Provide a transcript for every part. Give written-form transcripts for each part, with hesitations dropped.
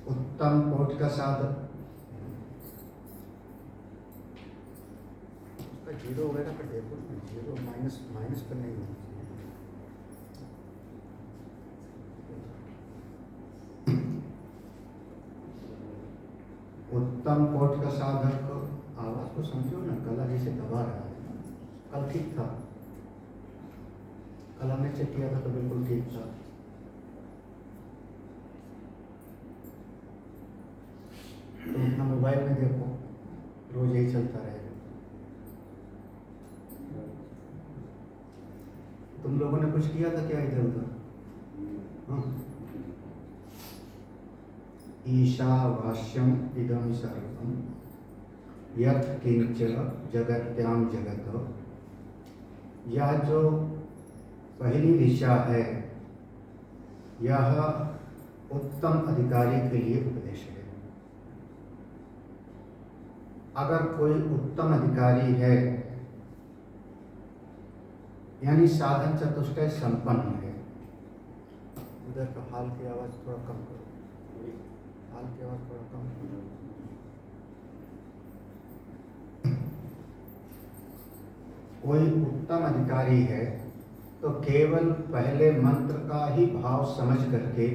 उत्तम कोटि का साधक जीरो वगैरह का देखो, जीरो माइनस माइनस पर नहीं होना चाहिए। उत्तम कोट का साधक आवाज को समझो ना, गला जैसे दबा रहा है। कल ठीक था, कल हमने चेक किया था तो बिल्कुल ठीक था। तो अपना मोबाइल में देखो, रोज यही चलता रहेगा। तुम लोगों ने कुछ किया था क्या इधर उधर? ईशावास्यम इदम सर्वम यत् किंच जगत्याम जगत। यह जो पहली ऋचा है, यह उत्तम अधिकारी के लिए उपदेश है। अगर कोई उत्तम अधिकारी है, यानी साधन चतुष्टय संपन्न है। उधर का हाल की आवाज थोड़ा कम करो, हाल की आवाज थोड़ा कम करो। कोई उत्तम अधिकारी है तो केवल पहले मंत्र का ही भाव समझ करके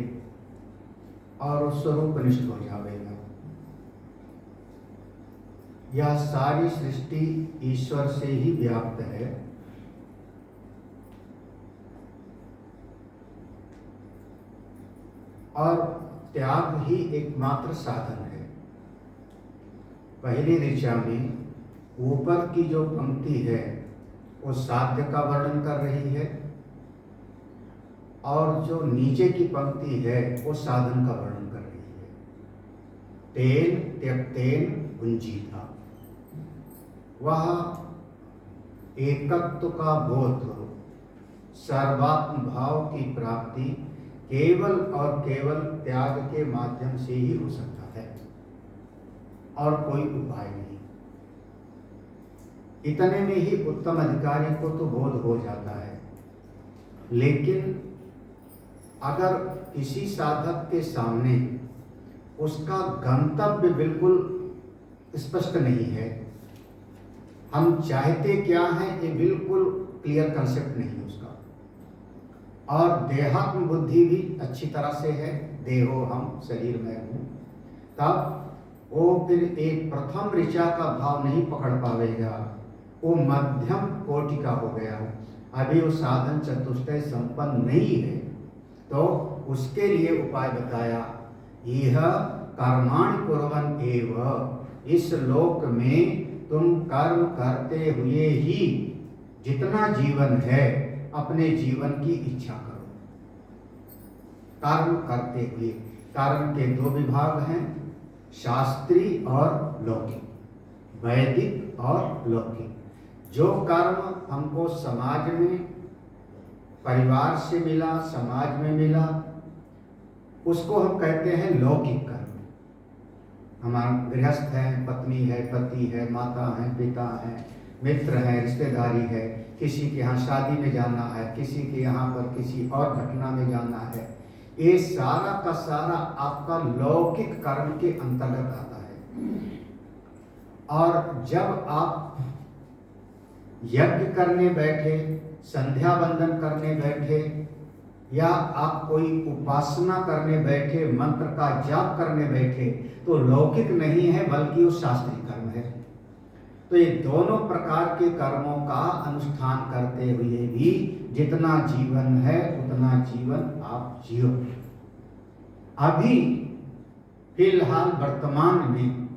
और उस स्वरूपनिष्ठ हो जाएगा। यह सारी सृष्टि ईश्वर से ही व्याप्त है। और त्याग ही एकमात्र साधन है। पहली ऋचा में ऊपर की जो पंक्ति है वो साध्य का वर्णन कर रही है, और जो नीचे की पंक्ति है वो साधन का वर्णन कर रही है। तेन त्यक्तेन भुंजीता, वह एकत्व का बोध, सर्वात्म भाव की प्राप्ति केवल और केवल त्याग के माध्यम से ही हो सकता है, और कोई उपाय नहीं। इतने में ही उत्तम अधिकारी को तो बोध हो जाता है। लेकिन अगर किसी साधक के सामने उसका गंतव्य बिल्कुल स्पष्ट नहीं है, हम चाहते क्या हैं ये बिल्कुल क्लियर कंसेप्ट नहीं है उसका, और देहात्म बुद्धि भी अच्छी तरह से है, देहो हम शरीर में हूँ, तब वो फिर एक प्रथम ऋचा का भाव नहीं पकड़ पाएगा, वो मध्यम कोटि का हो गया, अभी वो साधन चतुष्टय संपन्न नहीं है। तो उसके लिए उपाय बताया, यह कर्माणि कुर्वन् एव, इस लोक में तुम कर्म करते हुए ही जितना जीवन है अपने जीवन की इच्छा करो। कर्म करते हुए, कर्म के दो विभाग हैं, शास्त्रीय और लौकिक, वैदिक और लौकिक। जो कर्म हमको समाज में, परिवार से मिला, समाज में मिला, उसको हम कहते हैं लौकिक कर्म। हमारा गृहस्थ है, पत्नी है, पति है, माता है, पिता है, मित्र है, रिश्तेदारी है, किसी के यहाँ शादी में जाना है, किसी के यहाँ पर किसी और घटना में जाना है, ये सारा का सारा आपका लौकिक कर्म के अंतर्गत आता है। और जब आप यज्ञ करने बैठे, संध्या वंदन करने बैठे, या आप कोई उपासना करने बैठे, मंत्र का जाप करने बैठे, तो लौकिक नहीं है बल्कि वो शास्त्रीय कर्म है। तो ये दोनों प्रकार के कर्मों का अनुष्ठान करते हुए भी जितना जीवन है उतना जीवन आप जियो। अभी फिलहाल वर्तमान में,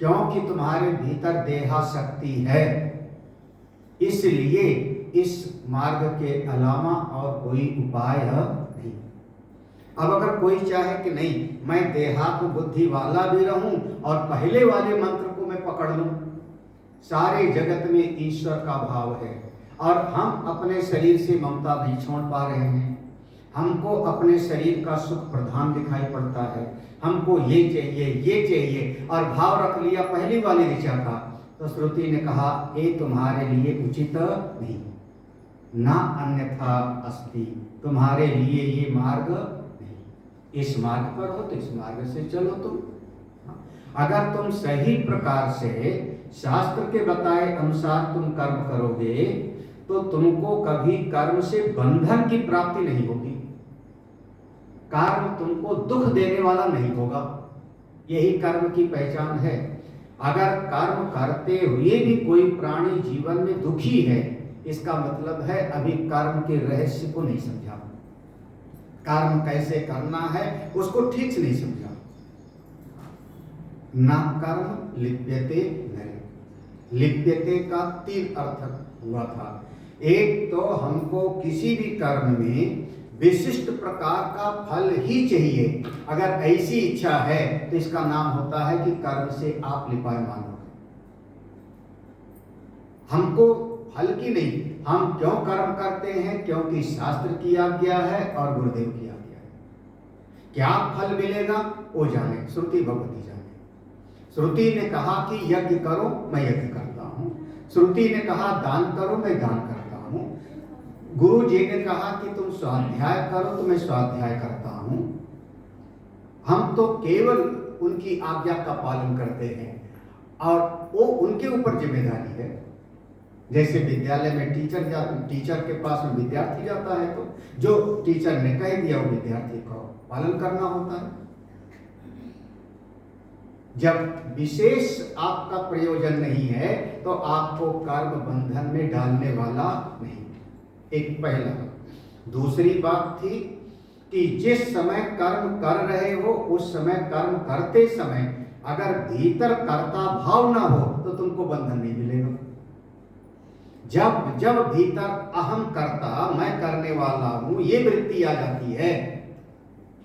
क्योंकि तुम्हारे भीतर देहाशक्ति है, इसलिए इस मार्ग के अलावा और कोई उपाय नहीं। अब अगर कोई चाहे कि नहीं मैं देहात्म बुद्धि वाला भी रहूं और पहले वाले मंत्र को मैं पकड़ लूं, सारे जगत में ईश्वर का भाव है और हम अपने शरीर से ममता नहीं छोड़ पा रहे हैं, हमको अपने शरीर का सुख प्रधान दिखाई पड़ता है, हमको ये चाहिए और भाव रख लिया पहली वाली ऋचा का, तो श्रुति ने कहा ये तुम्हारे लिए उचित नहीं, ना अन्यथा अस्ति, तुम्हारे लिए ये मार्ग नहीं। इस मार्ग पर हो तो इस मार्ग से चलो तुम। अगर तुम सही प्रकार से शास्त्र के बताए अनुसार तुम कर्म करोगे तो तुमको कभी कर्म से बंधन की प्राप्ति नहीं होगी, कर्म तुमको दुख देने वाला नहीं होगा। यही कर्म की पहचान है। अगर कर्म करते हुए भी कोई प्राणी जीवन में दुखी है, इसका मतलब है अभी कर्म के रहस्य को नहीं समझा, कर्म कैसे करना है उसको ठीक से नहीं समझा। ना कर्म लिप्यते नरे, लिप्यते का 3 अर्थ हुआ था। एक तो हमको किसी भी कर्म में विशिष्ट प्रकार का फल ही चाहिए, अगर ऐसी इच्छा है तो इसका नाम होता है कि कर्म से आप लिपायमान हो गए। हमको फल की नहीं, हम क्यों कर्म करते हैं? क्योंकि शास्त्र की आज्ञा है और गुरुदेव की आज्ञा है। क्या फल मिलेगा वो जाने, श्रुति भगवती जाने। श्रुति ने कहा कि यज्ञ करो, मैं यज्ञ करता हूं। श्रुति ने कहा दान करो, मैं दान करता हूं। गुरु जी ने कहा कि तुम स्वाध्याय करो, तो मैं स्वाध्याय करता हूं। हम तो केवल उनकी आज्ञा का पालन करते हैं और वो उनके ऊपर जिम्मेदारी है। जैसे विद्यालय में टीचर के पास में विद्यार्थी जाता है तो जो टीचर ने कह दिया वो विद्यार्थी को पालन करना होता है। जब विशेष आपका प्रयोजन नहीं है तो आपको कर्म बंधन में डालने वाला नहीं। एक पहला। दूसरी बात थी कि जिस समय कर्म कर रहे हो उस समय कर्म करते समय अगर भीतर कर्ता भाव ना हो तो तुमको बंधन नहीं मिलेगा। जब जब भीतर अहम कर्ता, मैं करने वाला हूं, ये वृत्ति आ जाती है,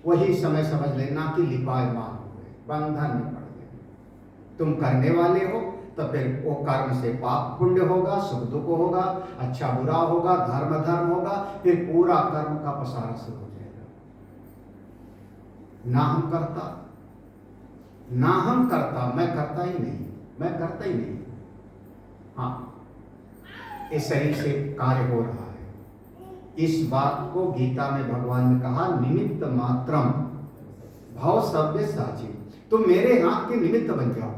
वही समय समझ लेना कि लिपायमान हो गए, बंधन में पड़ गए। तुम करने वाले हो तो फिर वो कर्म से पाप पुण्य होगा, सुख दुख होगा, अच्छा बुरा होगा, धर्म धर्म होगा, फिर पूरा कर्म का पसारा शुरू हो जाएगा। ना हम करता, ना हम करता, मैं करता ही नहीं, मैं करता ही नहीं। हाँ, इस शरीर से कार्य हो रहा है। इस बात को गीता में भगवान ने कहा निमित्त मात्रम भाव सव्य साची, तुम मेरे हाथ के निमित्त बन जाओ।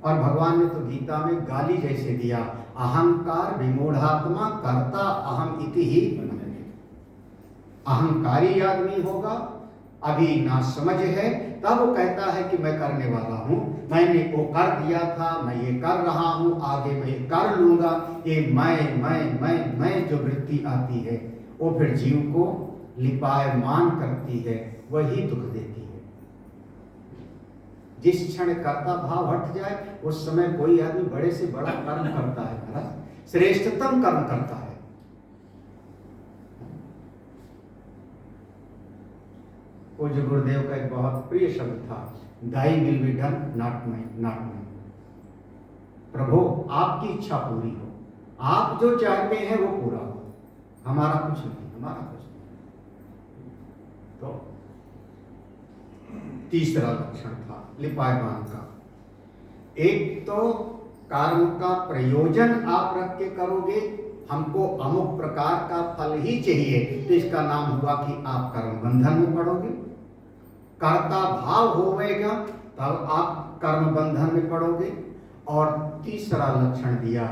और भगवान ने तो गीता में गाली जैसे दिया, अहंकार विमूढ़ात्मा कर्ता अहम इति ही। अहंकारी आदमी होगा, अभी ना समझ है, तब वो कहता है कि मैं करने वाला हूं, मैंने वो कर दिया था, मैं ये कर रहा हूं, आगे मैं ये कर लूंगा। ये मैं जो वृत्ति आती है वो फिर जीव को लिपायमान करती है, वही दुख देती है। जिस क्षण कर्ता भाव हट जाए उस समय कोई आदमी बड़े से बड़ा कर्म करता है, महाराज श्रेष्ठतम कर्म करता है। पूज्य गुरुदेव का एक बहुत प्रिय शब्द था, thy will be done not my. प्रभु आपकी इच्छा पूरी हो, आप जो चाहते हैं वो पूरा हो, हमारा कुछ नहीं, हमारा कुछ नहीं। तो तीसरा लक्षण था लिपायमान का। एक तो कर्म का प्रयोजन आप रख के करोगे, हमको अमुक प्रकार का फल ही चाहिए, तो इसका नाम हुआ कि आप कर्म बंधन में पड़ोगे। कर्ता भाव होवेगा तब आप कर्म बंधन में पड़ोगे। और तीसरा लक्षण दिया,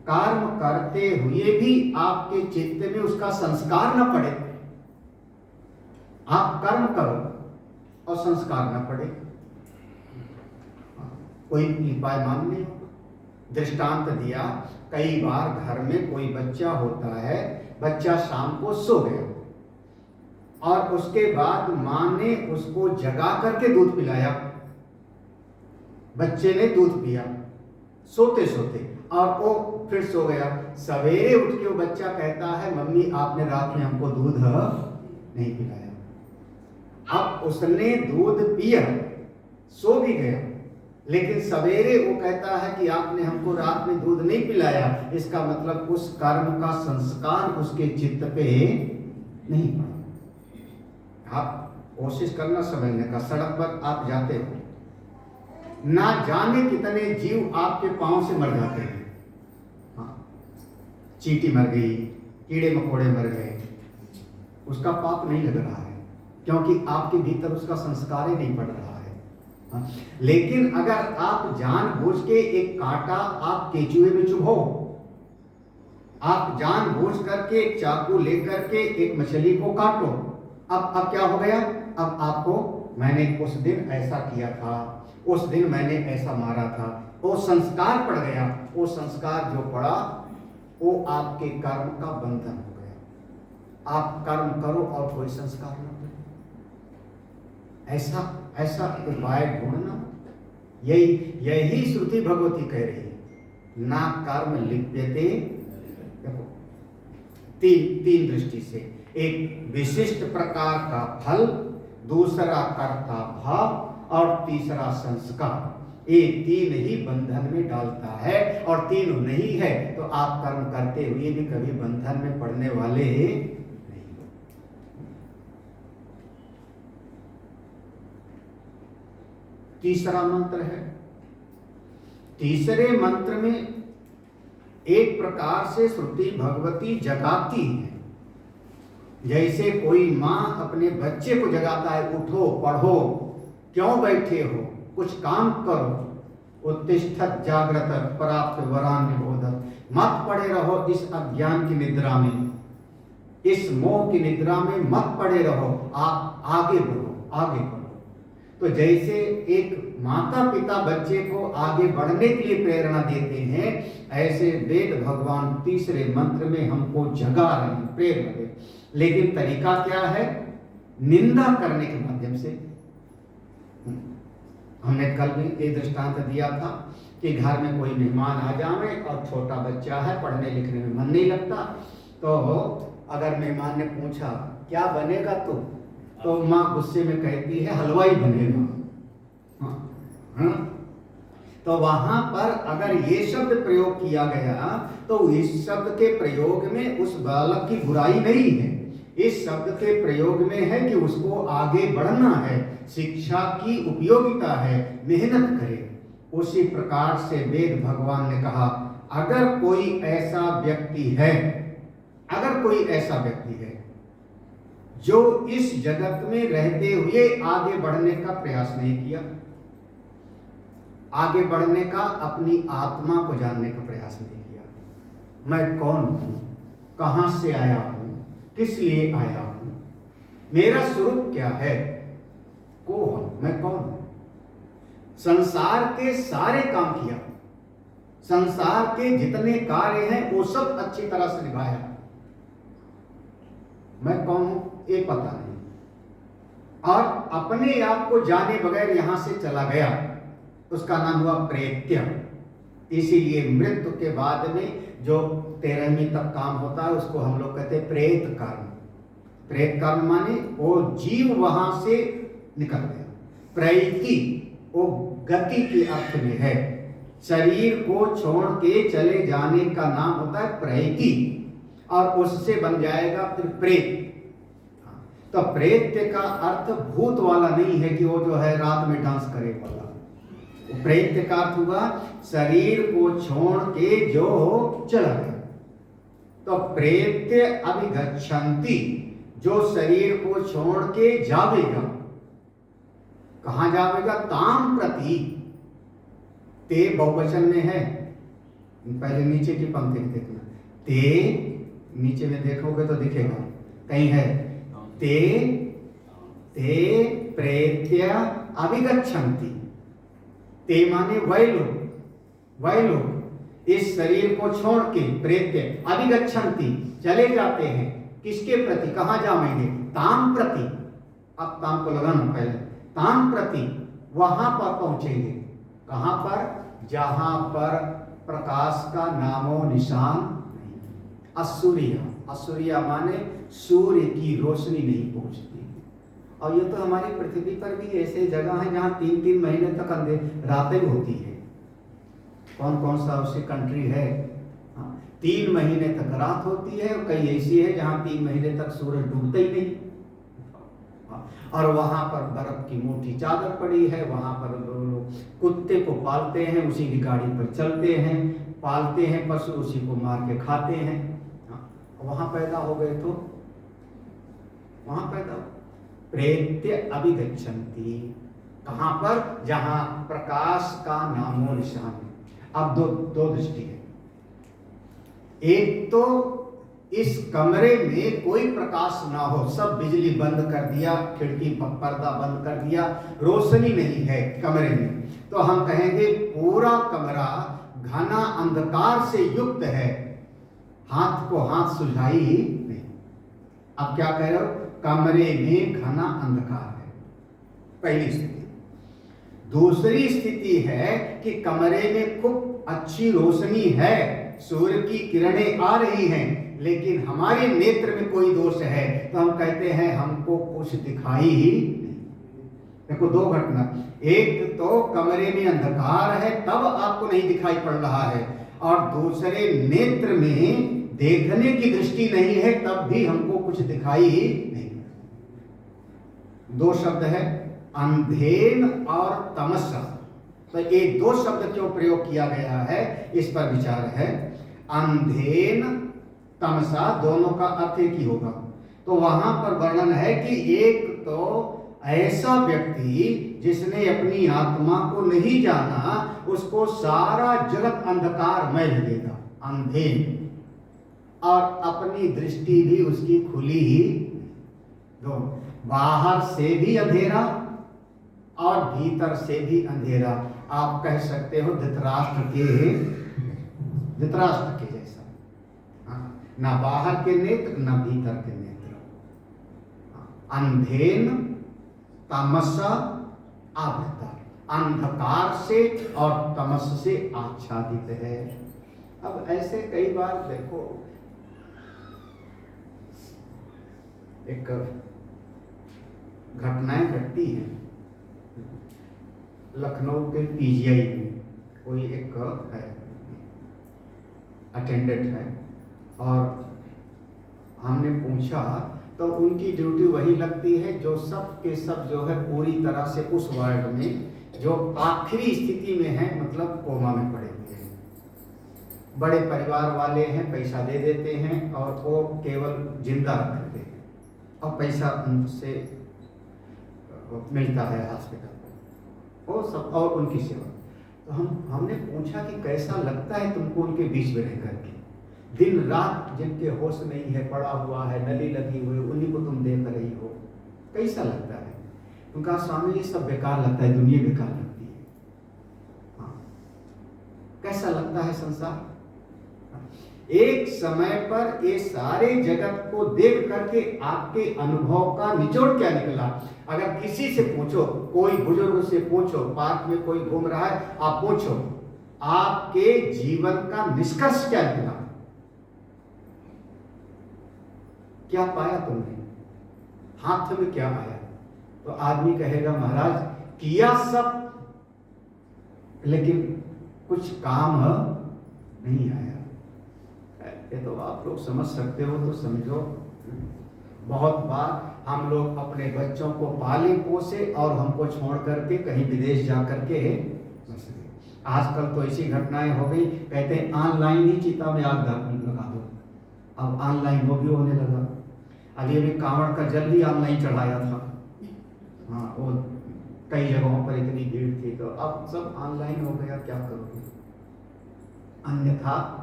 कर्म करते हुए भी आपके चित्त में उसका संस्कार न पड़े। आप कर्म करो और संस्कार न पड़े, कोई लिपायमान नहीं होगा। दृष्टांत दिया, कई बार घर में कोई बच्चा होता है, बच्चा शाम को सो गया और उसके बाद मां ने उसको जगा करके दूध पिलाया, बच्चे ने दूध पिया सोते सोते और वो फिर सो गया। सवेरे उठ के वो बच्चा कहता है मम्मी आपने रात में हमको दूध नहीं पिलाया। अब उसने दूध पिया, सो भी गया, लेकिन सवेरे वो कहता है कि आपने हमको रात में दूध नहीं पिलाया, इसका मतलब उस कर्म का संस्कार उसके चित्त पे नहीं पड़ा। आप कोशिश करना समझने का, सड़क पर आप जाते हो, ना जाने कितने जीव आपके पांव से मर जाते हैं। हाँ, चींटी मर गई, कीड़े मकोड़े मर गए, उसका पाप नहीं लग रहा है क्योंकि आपके भीतर उसका संस्कार ही नहीं पड़ रहा है। हाँ? लेकिन अगर आप जानबूझ के एक कांटा आप केचुए में चुभो, आप जानबूझ करके एक चाकू लेकर के एक मछली को काटो, अब क्या हो गया? अब आपको मैंने उस दिन ऐसा किया था, उस दिन मैंने ऐसा मारा था, वो संस्कार पड़ गया। वो संस्कार जो पड़ा वो आपके कर्म का बंधन हो गया। आप कर्म करो और कोई संस्कार न करो, ऐसा उपाय ढूंढना। यही श्रुति भगवती कह रही है, ना कर्म लिप्यते। देखो तीन दृष्टि से, एक विशिष्ट प्रकार का फल, दूसरा कर्ता भाव और तीसरा संस्कार। ये तीन ही बंधन में डालता है, और तीनों नहीं है तो आप कर्म करते हुए भी कभी बंधन में पड़ने वाले नहीं। तीसरा मंत्र है, तीसरे मंत्र में एक प्रकार से श्रुति भगवती जगाती है। जैसे कोई माँ अपने बच्चे को जगाता है, उठो पढ़ो, क्यों बैठे हो, कुछ काम करो। उत्तिष्ठत जागृत प्राप्त वरान निबोधत, मत पड़े रहो इस अज्ञान की निद्रा में, इस मोह की निद्रा में मत पड़े रहो, आप आगे बढ़ो, आगे बढ़ो। तो जैसे एक माता पिता बच्चे को आगे बढ़ने के लिए प्रेरणा देते हैं, ऐसे वेद भगवान तीसरे मंत्र में हमको जगा रहे हैं, प्रेरणा दे। लेकिन तरीका क्या है? निंदा करने के माध्यम से। हमने कल भी एक दृष्टांत दिया था कि घर में कोई मेहमान आ जाए और छोटा बच्चा है, पढ़ने लिखने में मन नहीं लगता, तो अगर मेहमान ने पूछा क्या बनेगा तू, तो माँ गुस्से में कहती है हलवाई बनेगा। तो वहां पर अगर ये शब्द प्रयोग किया गया तो इस शब्द के प्रयोग में उस बालक की बुराई नहीं है, इस शब्द के प्रयोग में है कि उसको आगे बढ़ना है, शिक्षा की उपयोगिता है, मेहनत करे। उसी प्रकार से वेद भगवान ने कहा, अगर कोई ऐसा व्यक्ति है, अगर कोई ऐसा व्यक्ति है जो इस जगत में रहते हुए आगे बढ़ने का प्रयास नहीं किया, आगे बढ़ने का, अपनी आत्मा को जानने का प्रयास नहीं किया, मैं कौन हूं, कहां से आया हूं, किस लिए आया हूं, मेरा स्वरूप क्या है, मैं कौन हूं, संसार के सारे काम किया, संसार के जितने कार्य हैं वो सब अच्छी तरह से निभाया, मैं कौन हूं ये पता नहीं, और अपने आप को जाने बगैर यहां से चला गया, उसका नाम हुआ प्रेत्य। इसीलिए मृत्यु के बाद में जो 13वीं तक काम होता है उसको हम लोग कहते हैं प्रेत कर्म। प्रेत कर्म माने वो जीव वहां से निकल गया। प्रैति वो गति के अर्थ में है, शरीर को छोड़ के चले जाने का नाम होता है प्रैति, और उससे बन जाएगा फिर प्रेत। तो प्रेत्य का अर्थ भूत वाला नहीं है कि वो जो है रात में डांस करे वाला। प्रेत्य का अर्थ हुआ शरीर को छोड़ के जो चला गया। तो प्रेत्य अभिगच्छन्ति, जो शरीर को छोड़ के जावेगा, कहां जावेगा? ताम प्रति। ते बहुवचन में है, पहले नीचे की पंक्ति देखना, ते नीचे में देखोगे तो दिखेगा, कहीं है ते प्रेत्य अभिगच्छन्ति। ते माने वह लोग इस शरीर को छोड़ के, प्रेत्य अभिगच्छन्ति चले जाते हैं, किसके प्रति, कहां जाएंगे? ताम प्रति। अब ताम को लगाना पहले, ताम प्रति, वहां पर पहुंचेंगे, कहां पर? जहां पर प्रकाश का नामो निशान नहीं। असूर्या माने सूर्य की रोशनी नहीं पहुंचती। और ये तो हमारी पृथ्वी पर भी ऐसे जगह है जहां 3-3 महीने तक रातें होती है। कौन कौन सा उसकी कंट्री है, 3 महीने तक रात होती है, और कई ऐसी है जहां 3 महीने तक सूरज डूबता ही नहीं, और वहां पर बर्फ की मोटी चादर पड़ी है, वहां पर लोग कुत्ते को पालते हैं, उसी की गाड़ी पर चलते हैं, पालते हैं पशु, उसी को मार के खाते हैं। वहां पैदा हो गए तो वहां पैदा, प्रेत्य अभिगच्छन्ति, कहाँ पर? जहां प्रकाश का नामो निशान है। अब दो दृष्टि है। एक तो इस कमरे में कोई प्रकाश ना हो, सब बिजली बंद कर दिया, खिड़की पर्दा बंद कर दिया, रोशनी नहीं है कमरे में, तो हम कहेंगे पूरा कमरा घना अंधकार से युक्त है, हाथ को हाथ सुझाई ही नहीं। अब क्या कह रहे हो? कमरे में घना अंधकार है, पहली स्थिति। दूसरी स्थिति है कि कमरे में खूब अच्छी रोशनी है, सूर्य की किरणें आ रही हैं, लेकिन हमारे नेत्र में कोई दोष है, तो हम कहते हैं हमको कुछ दिखाई ही नहीं। देखो दो घटना, एक तो कमरे में अंधकार है तब आपको नहीं दिखाई पड़ रहा है, और दूसरे नेत्र में देखने की दृष्टि नहीं है तब भी हमको कुछ दिखाई ही नहीं। दो शब्द है, अंधेन और तमसा। तो ये दो शब्द क्यों प्रयोग किया गया है, इस पर विचार है। अंधेन तमसा दोनों का अर्थ एक ही होगा। तो वहां पर वर्णन है कि एक तो ऐसा व्यक्ति जिसने अपनी आत्मा को नहीं जाना, उसको सारा जगत अंधकारमय लगेगा, अंधेन, और अपनी दृष्टि भी उसकी खुली ही। दो, बाहर से भी अंधेरा और भीतर से भी अंधेरा। आप कह सकते हो धृतराष्ट्र के जैसा, ना बाहर के नेत्र ना भीतर के नेत्र। अंधेन तमसा आवृता, अंधकार से और तमस से आच्छादित है। अब ऐसे कई बार देखो, एक घटनाएं घटती हैं। लखनऊ के पीजीआई में कोई एक है, अटेंडेंट है, और हमने पूछा तो उनकी ड्यूटी वही लगती है जो सब के सब जो है पूरी तरह से उस वार्ड में जो आखिरी स्थिति में है, मतलब कोमा में पड़े हुए हैं, बड़े परिवार वाले हैं, पैसा दे देते हैं और वो केवल जिंदा रखते हैं और पैसा उनसे मिलता है हॉस्पिटल को, वो सब और उनकी सेवा। तो हमने पूछा कि कैसा लगता है तुमको उनके बीच में रह करके, दिन रात जिनके होश नहीं है, पड़ा हुआ है, नली लगी हुई, उन्हीं को तुम देख रही हो, कैसा लगता है? उनका स्वामी ये सब बेकार लगता है, दुनिया बेकार लगती है। हाँ, कैसा लगता है संसार? एक समय पर ये सारे जगत को देख करके आपके अनुभव का निचोड़ क्या निकला? अगर किसी से पूछो, कोई बुजुर्ग से पूछो, पार्क में कोई घूम रहा है, आप पूछो आपके जीवन का निष्कर्ष क्या निकला, क्या पाया तुमने, हाथ में क्या आया? तो आदमी कहेगा महाराज किया सब, लेकिन कुछ काम नहीं आया। ये तो आप लोग समझ सकते हो तो समझो। बहुत बार हम लोग अपने बच्चों को पाले पोसे और हमको छोड़ करके कहीं विदेश जा करके बस गए। आजकल तो ऐसी घटनाएं हो गई, कहते हैं ऑनलाइन ही चिता में आग लगा दो। अब ऑनलाइन वो भी होने लगा। अभी अभी कांवड़ का जल भी ऑनलाइन चढ़ाया था। हाँ, वो कई जगहों पर इतनी भीड़ थी, तो अब सब ऑनलाइन हो गया, क्या करोगे? अन्यथा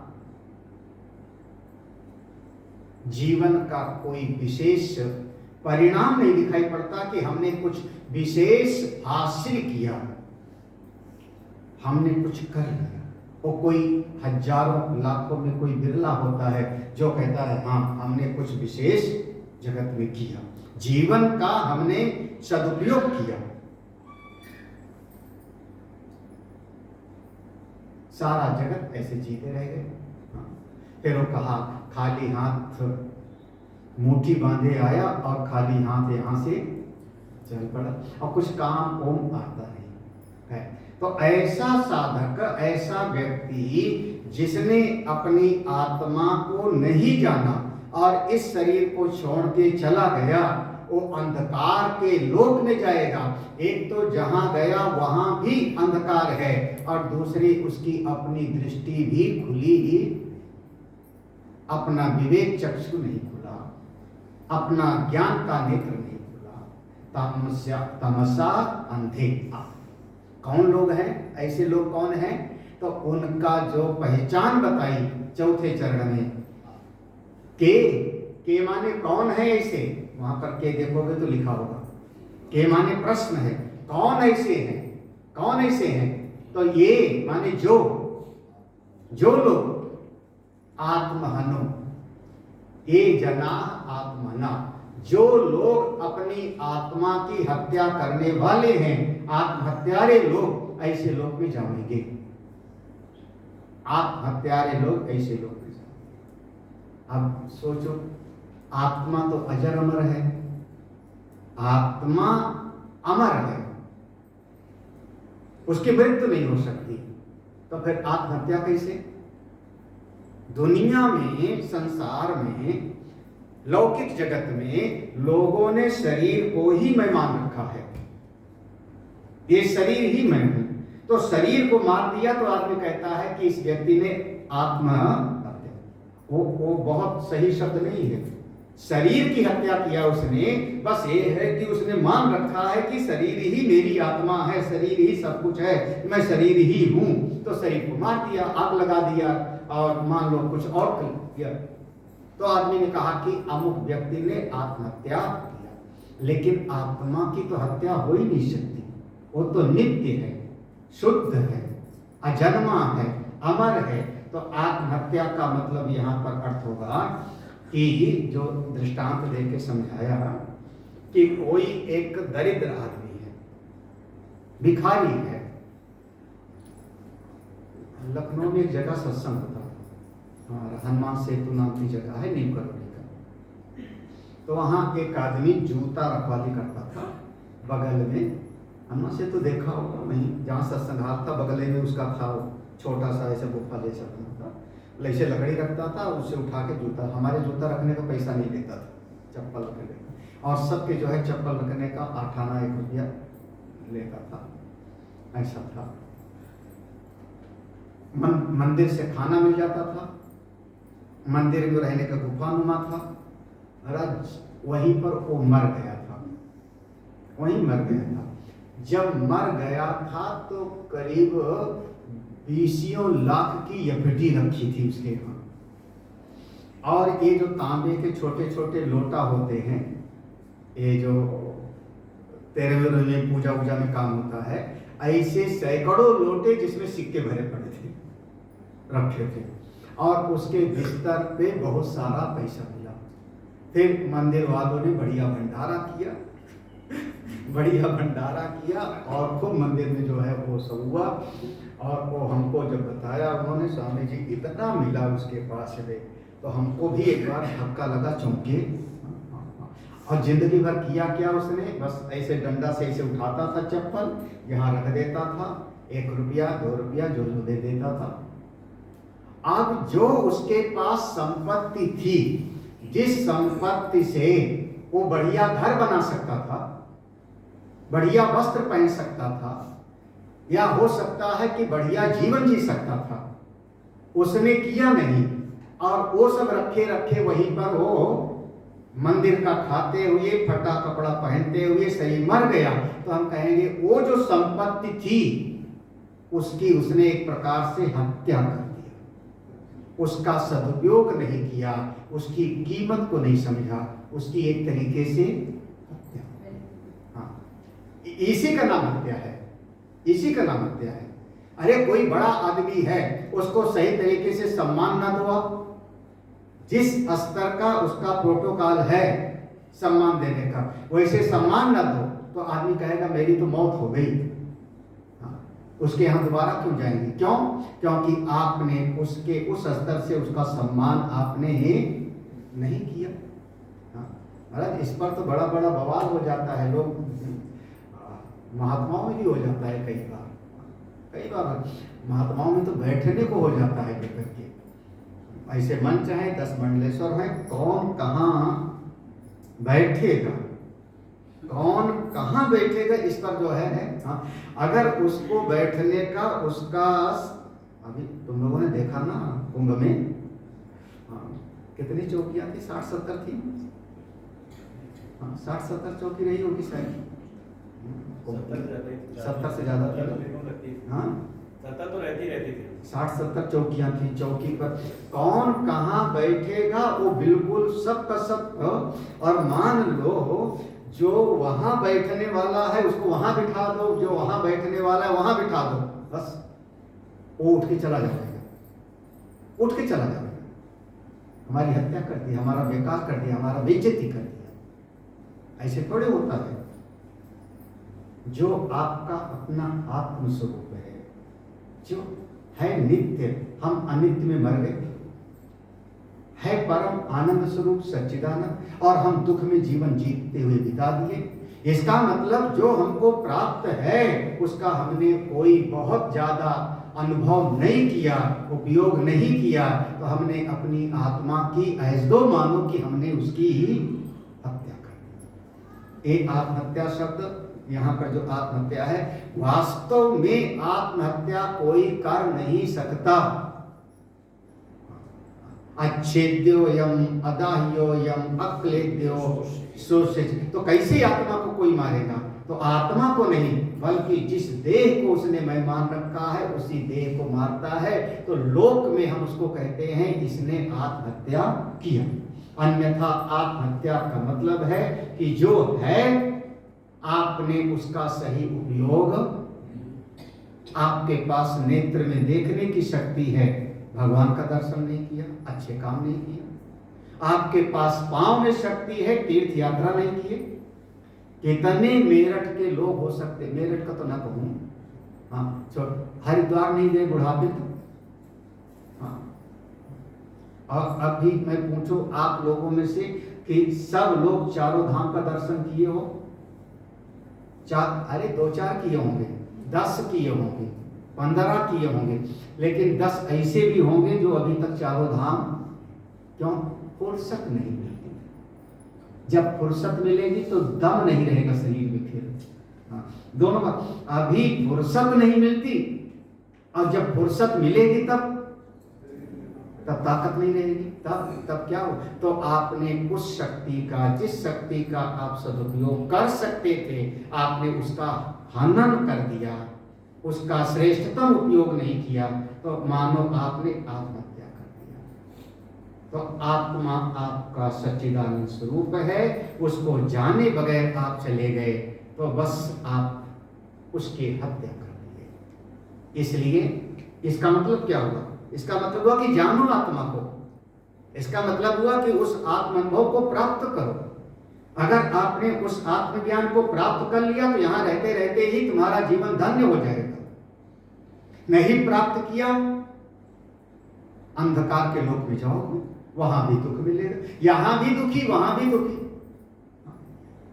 जीवन का कोई विशेष परिणाम नहीं दिखाई पड़ता कि हमने कुछ विशेष हासिल किया, हमने कुछ कर लिया। वो कोई हजारों लाखों में कोई बिरला होता है जो कहता है हाँ हमने कुछ विशेष जगत में किया, जीवन का हमने सदुपयोग किया। सारा जगत ऐसे जीते रह गए। फिर वो कहा खाली हाथ मुट्ठी बांधे आया और खाली हाथ यहाँ से चल पड़ा, और कुछ काम ओम आता नहीं है। तो ऐसा साधक, ऐसा व्यक्ति जिसने अपनी आत्मा को नहीं जाना और इस शरीर को छोड़ के चला गया, वो अंधकार के लोक में जाएगा। एक तो जहां गया वहां भी अंधकार है, और दूसरी उसकी अपनी दृष्टि भी खुली ही, अपना विवेक चक्षु नहीं खुला, अपना ज्ञान का नेत्र नहीं खुला। तमसा अंधे। कौन लोग हैं ऐसे? लोग कौन हैं? तो उनका जो पहचान बताई चौथे चरण में, के माने कौन है ऐसे, वहां पर के देखोगे तो लिखा होगा। के माने प्रश्न है, कौन ऐसे हैं, कौन ऐसे हैं? तो ये माने जो लोग आत्महनो, ये जना आत्मना, जो लोग अपनी आत्मा की हत्या करने वाले हैं, आत्महत्यारे लोग, ऐसे लोग भी जाएंगे। आत्महत्यारे लोग ऐसे लोग भी जाएंगे। अब सोचो, आत्मा तो अजर अमर है, आत्मा अमर है, उसकी मृत्यु नहीं हो सकती, तो फिर आत्महत्या कैसे? दुनिया में, संसार में, लौकिक जगत में लोगों ने शरीर को ही मैं मान रखा है, ये शरीर ही मैं हूं। तो शरीर को मार दिया तो आदमी कहता है कि इस व्यक्ति ने आत्महत्या, वो बहुत सही शब्द नहीं है। शरीर की हत्या किया उसने, बस ये है कि उसने मान रखा है कि शरीर ही मेरी आत्मा है, शरीर ही सब कुछ है, मैं शरीर ही हूं। तो शरीर को मार दिया, आग लगा दिया, और मान लो कुछ और किया, तो आदमी ने कहा कि अमुक व्यक्ति ने आत्महत्या किया। लेकिन आत्मा की तो हत्या हो ही नहीं सकती, वो तो नित्य है, शुद्ध है, अजन्मा है, अमर है। तो आत्महत्या का मतलब यहाँ पर अर्थ होगा कि जो दृष्टांत दे के समझाया कि कोई एक दरिद्र आदमी है, भिखारी है। लखनऊ में एक जगह सत्संग होता था, हनुमान सेतु नाम की जगह है, नीम करोली का। तो वहाँ एक आदमी जूता रखवाली करता था बगल में, हनुमान सेतु देखा होगा वहीं जहाँ सत्संग हाल था, बगल में उसका था छोटा सा ऐसा गुफा जैसा बना था, ऐसे लकड़ी रखता था, उससे उठा के जूता, हमारे जूता रखने का पैसा नहीं लेता था, चप्पल रखने का, और सबके जो है चप्पल रखने का 8 आना 1 रुपया लेता था, ऐसा था। मंदिर से खाना मिल जाता था, मंदिर में रहने का गुफानुमा था। महाराज वहीं पर वो मर गया था, वहीं मर गया था। जब मर गया था तो करीब 20 लाख की एफडी रखी थी उसके यहाँ, और ये जो तांबे के छोटे छोटे लोटा होते हैं, ये जो 13वें रोज में पूजा वूजा में काम होता है, ऐसे सैकड़ों लोटे जिसमें सिक्के भरे पड़े थे, रखे थे, और उसके बिस्तर पे बहुत सारा पैसा मिला। फिर मंदिर वालों ने बढ़िया भंडारा किया, बढ़िया भंडारा किया, और खूब मंदिर में जो है वो सब हुआ। और वो हमको जब बताया उन्होंने, स्वामी जी इतना मिला उसके पास में, तो हमको भी एक बार धक्का लगा, चौंके। और जिंदगी भर किया क्या उसने, बस ऐसे डंडा से ऐसे उठाता था चप्पल, यहाँ रख देता था, 1 रुपया 2 रुपया जो दे देता था। अब जो उसके पास संपत्ति थी, जिस संपत्ति से वो बढ़िया घर बना सकता था, बढ़िया वस्त्र पहन सकता था, या हो सकता है कि बढ़िया जीवन जी सकता था, उसने किया नहीं। और वो सब रखे रखे वहीं पर वो मंदिर का खाते हुए, फटा कपड़ा पहनते हुए सही मर गया। तो हम कहेंगे वो जो संपत्ति थी उसकी उसने एक प्रकार से हत्या कर दिया, उसका सदुपयोग नहीं किया, उसकी कीमत को नहीं समझा, उसकी एक तरीके से हत्या। हाँ, इसी का नाम हत्या है, इसी का नाम हत्या है। अरे कोई बड़ा आदमी है, उसको सही तरीके से सम्मान ना दो, जिस स्तर का उसका प्रोटोकॉल है सम्मान देने का, वैसे सम्मान ना दो, तो आदमी कहेगा मेरी तो मौत हो गई। हाँ, उसके यहाँ दोबारा क्यों जाएंगे? क्यों? क्योंकि आपने उसके उस स्तर से उसका सम्मान आपने ही नहीं किया। हाँ, इस पर तो बड़ा बड़ा बवाल हो जाता है, लोग महात्माओं में भी हो जाता है, कई बार महात्माओं में तो बैठने को हो जाता है लेकर के, ऐसे मन चाहे 10 मंडलेश्वर है, कौन कहाँ बैठेगा, कौन कहाँ बैठेगा, इस पर जो है। हाँ, अगर उसको बैठने का उसका, अभी तुम लोगों ने देखा ना कुंभ में, हाँ, कितनी चौकियां थी, 60-70 थी। हाँ 60-70 चौकी रही होगी शायद, 70 से ज़्यादा थी। हाँ 70 तो रहती थी। 60-70 चौकियाँ थी। चौकी पर कौन कहाँ बैठेगा वो बिल्कुल सब का सब। और मान लो जो वहाँ बैठने वाला है उसको वहाँ बिठा दो, जो वहाँ बैठने वाला है वहाँ बिठा दो, बस वो उठ के चला जाएगा, उठ के चला जाएगा। हमारी हत्या कर दी, हमारा बेकार कर दिया, हमारा बेइज्जती कर दिया। ऐसे थोड़े होता है। जो आपका अपना आत्म स्वरूप है, जो है नित्य, हम अनित्य में मर गए, है परम आनंद स्वरूप सच्चिदानंद, और हम दुख में जीवन जीते हुए बिता दिए। इसका मतलब जो हमको प्राप्त है उसका हमने कोई बहुत ज्यादा अनुभव नहीं किया, उपयोग नहीं किया, तो हमने अपनी आत्मा की ऐसो मानो कि हमने उसकी ही हत्या कर दी। एक आत्महत्या शब्द यहाँ पर जो आत्महत्या है, वास्तव में आत्महत्या कोई कर नहीं सकता। अच्छेद्योयम अदाह्योयम अक्लेद्यो शोषित। तो कैसे आत्मा को कोई मारेगा? तो आत्मा को नहीं, बल्कि जिस देह को उसने मैं मान रखा है उसी देह को मारता है। तो लोक में हम उसको कहते हैं इसने आत्महत्या किया। अन्यथा आत्महत्या का मतलब है कि जो है आपने उसका सही उपयोग, आपके पास नेत्र में देखने की शक्ति है, भगवान का दर्शन नहीं किया, अच्छे काम नहीं किया। आपके पास पांव में शक्ति है, तीर्थ यात्रा नहीं किए। कितने मेरठ के लोग हो सकते, मेरठ का तो ना कहूं, हाँ हरिद्वार नहीं गए बुढ़ापे तो, हाँ। और अभी मैं पूछूं आप लोगों में से कि सब लोग चारों धाम का दर्शन किए हो? अरे 2-4 किए होंगे, 10 किए होंगे, 15 किए होंगे, लेकिन 10 ऐसे भी होंगे जो अभी तक चारों धाम, क्यों? फुर्सत नहीं मिलती। जब फुर्सत मिलेगी तो दम नहीं रहेगा शरीर में फिर। हाँ, दोनों बात, अभी फुर्सत नहीं मिलती और जब फुर्सत मिलेगी तब ताकत नहीं रहेगी, तब क्या हो? तो आपने उस शक्ति का, जिस शक्ति का आप सदुपयोग कर सकते थे, आपने उसका हनन कर दिया, उसका श्रेष्ठतम उपयोग नहीं किया, तो मानो आपने आत्महत्या कर दिया। तो आत्मा आपका सच्चिदानंद स्वरूप है, उसको जाने बगैर आप चले गए तो बस आप उसकी हत्या कर दिए। इसलिए इसका मतलब क्या हुआ? इसका मतलब हुआ कि जानो आत्मा को, इसका मतलब हुआ कि उस आत्म अनुभव को प्राप्त करो। अगर आपने उस आत्मज्ञान को प्राप्त कर लिया तो यहां रहते रहते ही तुम्हारा जीवन धन्य हो जाएगा। नहीं प्राप्त किया, अंधकार के लोक में जाओगे, वहां भी दुख मिलेगा, यहां भी दुखी वहां भी दुखी,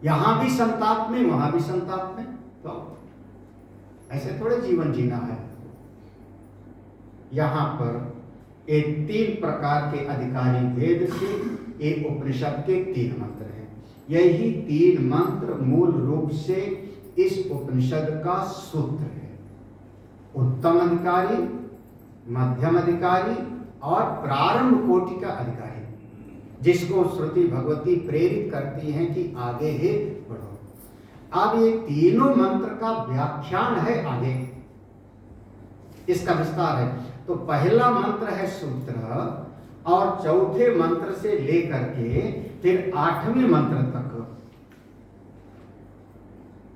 यहां भी संताप में वहां भी संताप में। तो ऐसे थोड़े जीवन जीना है। यहां पर एक 3 प्रकार के अधिकारी भेद से एक उपनिषद के 3 मंत्र हैं। यही 3 मंत्र मूल रूप से इस उपनिषद का सूत्र है। उत्तम अधिकारी, मध्यम अधिकारी और प्रारंभ कोटि का अधिकारी, जिसको श्रुति भगवती प्रेरित करती हैं कि आगे ही बढ़ो। अब ये तीनों मंत्र का व्याख्यान है आगे, इसका विस्तार है। तो पहला मंत्र है सूत्र, और चौथे मंत्र से लेकर के फिर 8वें मंत्र तक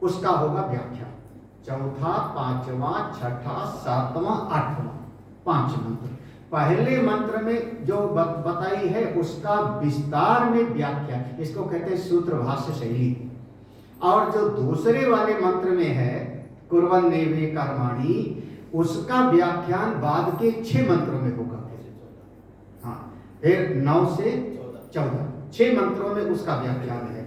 उसका होगा व्याख्या। चौथा, 5वां, 6ठा, 7वां, 8वां, 5 मंत्र। पहले मंत्र में जो बताई है उसका विस्तार में व्याख्या, इसको कहते हैं सूत्र भाष्य शैली। और जो दूसरे वाले मंत्र में है कुर्वन्नेवे कर्माणि, उसका व्याख्यान बाद के 6 मंत्रों में होगा। हाँ, फिर 9 से 14 6 मंत्रों में उसका व्याख्यान है।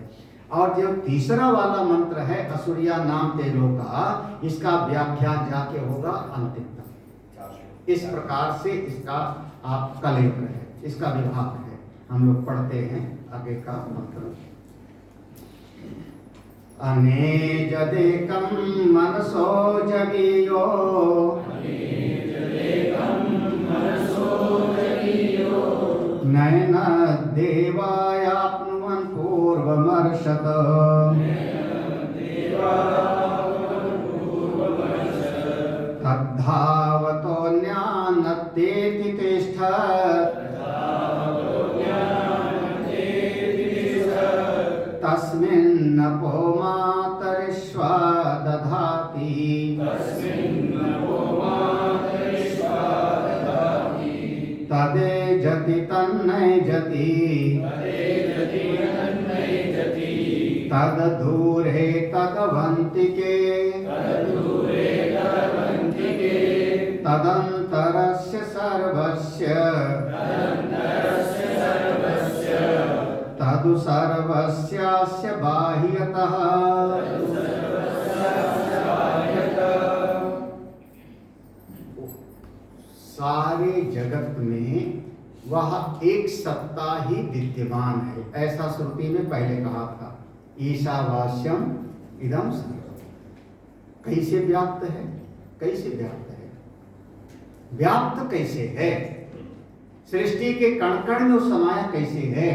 और जो तीसरा वाला मंत्र है असुरिया नाम तेलो का, इसका व्याख्यान जाके होगा अंतिम तक। इस प्रकार से इसका आप कलेक्ट है, इसका विभाग है। हम लोग पढ़ते हैं आगे का मंत्र। अनेजदेकं मनसो जगीयो, नयन देवायाप्नुवन् पूर्वमेव, पूर्वमर्षत तद्धावतोऽन्यानत्येति तिष्ठत् तस्मिन्नपो मातरिश्वा दधाति तदेजति तन्नैजति तदधूरे तदवन्तिके तदन्तरस्य सर्वस्य तदु सर्वस्यास्य बाह्यतः सारे जगत में वह एक सत्ता ही विद्यमान है, ऐसा श्रुति में पहले कहा था। ईशावास्यम इदम सर्वम्। कैसे व्याप्त है? कैसे व्याप्त है? व्याप्त कैसे है? सृष्टि के कण कण में समाया कैसे है?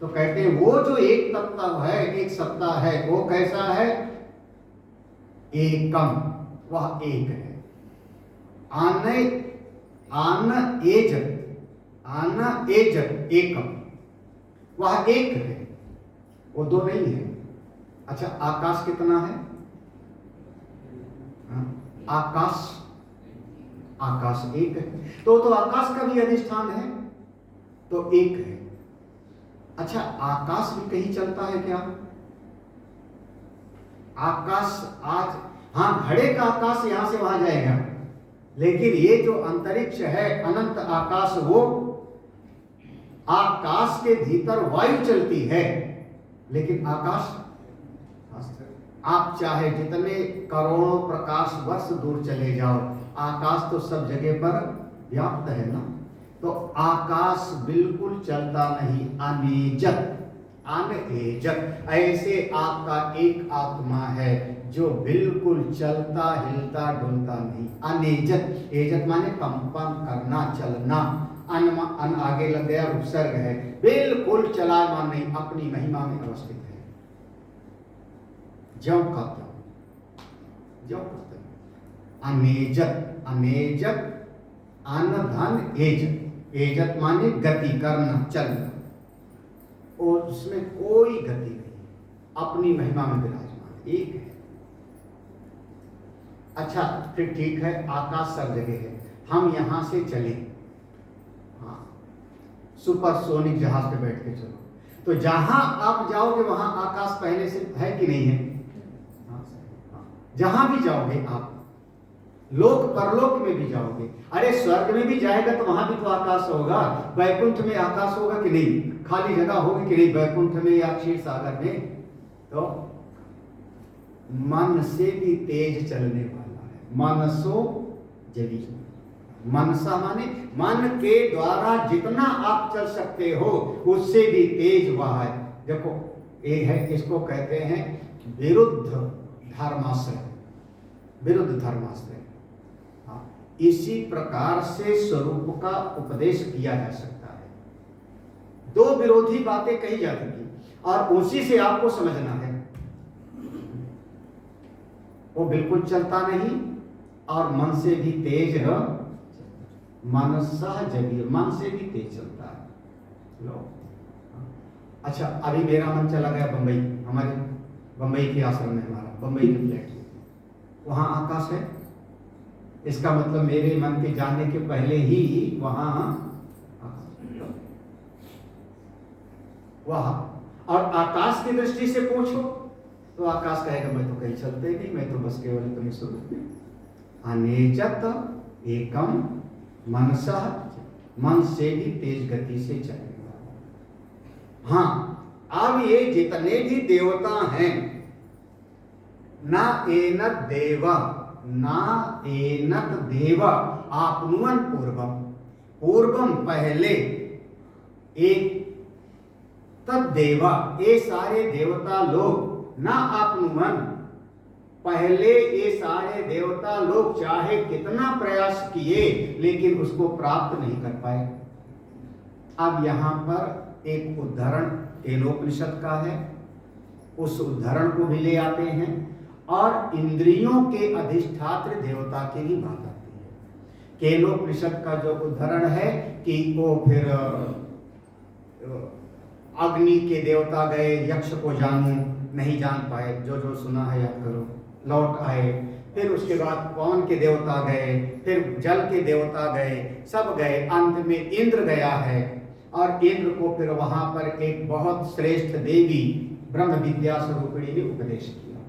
तो कहते हैं वो जो एक तत्व है, एक सत्ता है, वो कैसा है? एकम, वह एक है। आन एजत एकम, वह एक है, वो दो नहीं है। अच्छा, आकाश कितना है? आकाश एक है, तो आकाश का भी अधिष्ठान है, तो एक है। अच्छा, आकाश भी कहीं चलता है क्या? आकाश आज, हाँ, घड़े का आकाश यहां से वहां जाएगा, लेकिन ये जो अंतरिक्ष है, अनंत आकाश, वो आकाश के भीतर वायु चलती है, लेकिन आकाश, आप चाहे जितने करोड़ों प्रकाश वर्ष दूर चले जाओ, आकाश तो सब जगह पर व्याप्त है ना। तो आकाश बिल्कुल चलता नहीं, अनेजत, अनेजत। ऐसे आपका एक आत्मा है जो बिल्कुल चलता हिलता डुलता नहीं, अनेजत। एजत माने कंपन करना, चलना। अन आगे लग गया, उपसर्ग है, बिल्कुल चलायमान नहीं, अपनी महिमा में अवस्थित है। ज्यों का त्यों, अनेजत, अनेजत, अन धन एजत। एजत माने गति करना, चलना, और उसमें कोई गति नहीं, अपनी महिमा में विराजमान, एक है। अच्छा, फिर ठीक है, आकाश सब जगह है, हम यहां से चले, हाँ, सुपरसोनिक जहाज पे बैठ के चलो, तो जहां आप जाओगे वहां आकाश पहले से है कि नहीं है? जहां भी जाओगे आप, लोक परलोक में भी जाओगे, अरे स्वर्ग में भी जाएगा तो वहां भी तो आकाश होगा। वैकुंठ में आकाश होगा कि नहीं? खाली जगह होगी कि नहीं वैकुंठ में या क्षीर सागर में? तो मन से भी तेज चलने वाला है, मनसो जली। मनसा माने मन के द्वारा जितना आप चल सकते हो उससे भी तेज वह है। देखो, ये है, इसको कहते हैं विरुद्ध धर्माश्रय, विरुद्ध धर्माश्रय। इसी प्रकार से स्वरूप का उपदेश किया जा सकता है। दो विरोधी बातें कही जाती थी और उसी से आपको समझना है। वो बिल्कुल चलता नहीं और मन से भी तेज है, मन सहजगी, मन से भी तेज चलता है। लो, अच्छा, अभी मेरा मन चला गया बंबई, हमारे बंबई के आश्रम में, हमारा बंबई के फ्लैट, वहां आकाश है, इसका मतलब मेरे मन के जाने के पहले ही वहां और आकाश की दृष्टि से पूछो तो आकाश कहेगा मैं तो कहीं चलते नहीं, मैं तो बस केवल तुम्हें स्वरूप में। अनेजत एकम मनसः, मन से भी तेज गति से चलने वाला। हाँ, अब ये जितने भी देवता हैं, ना एनत देवा, ना एनत देवा आपनुवन पूर्वम, पूर्वम पहले, एक तद्देवा, ये सारे देवता लोग, ना आपनुवन पहले, ये सारे देवता लोग चाहे कितना प्रयास किए लेकिन उसको प्राप्त नहीं कर पाए। अब यहां पर एक उदाहरण केनोपनिषद का है, उस उद्धरण को भी ले आते हैं, और इंद्रियों के अधिष्ठात्र देवता की भी बात आती है। केनोपनिषद का जो उद्धरण है कि वो फिर अग्नि के देवता गए, यक्ष को जानू, नहीं जान पाए, जो जो सुना है याद करो, लौट आए। फिर उसके बाद पवन के देवता गए, फिर जल के देवता गए, सब गए, अंत में इंद्र गया है, और इंद्र को फिर वहां पर एक बहुत श्रेष्ठ देवी ब्रह्म विद्या स्वरूपिणी ने उपदेश किया।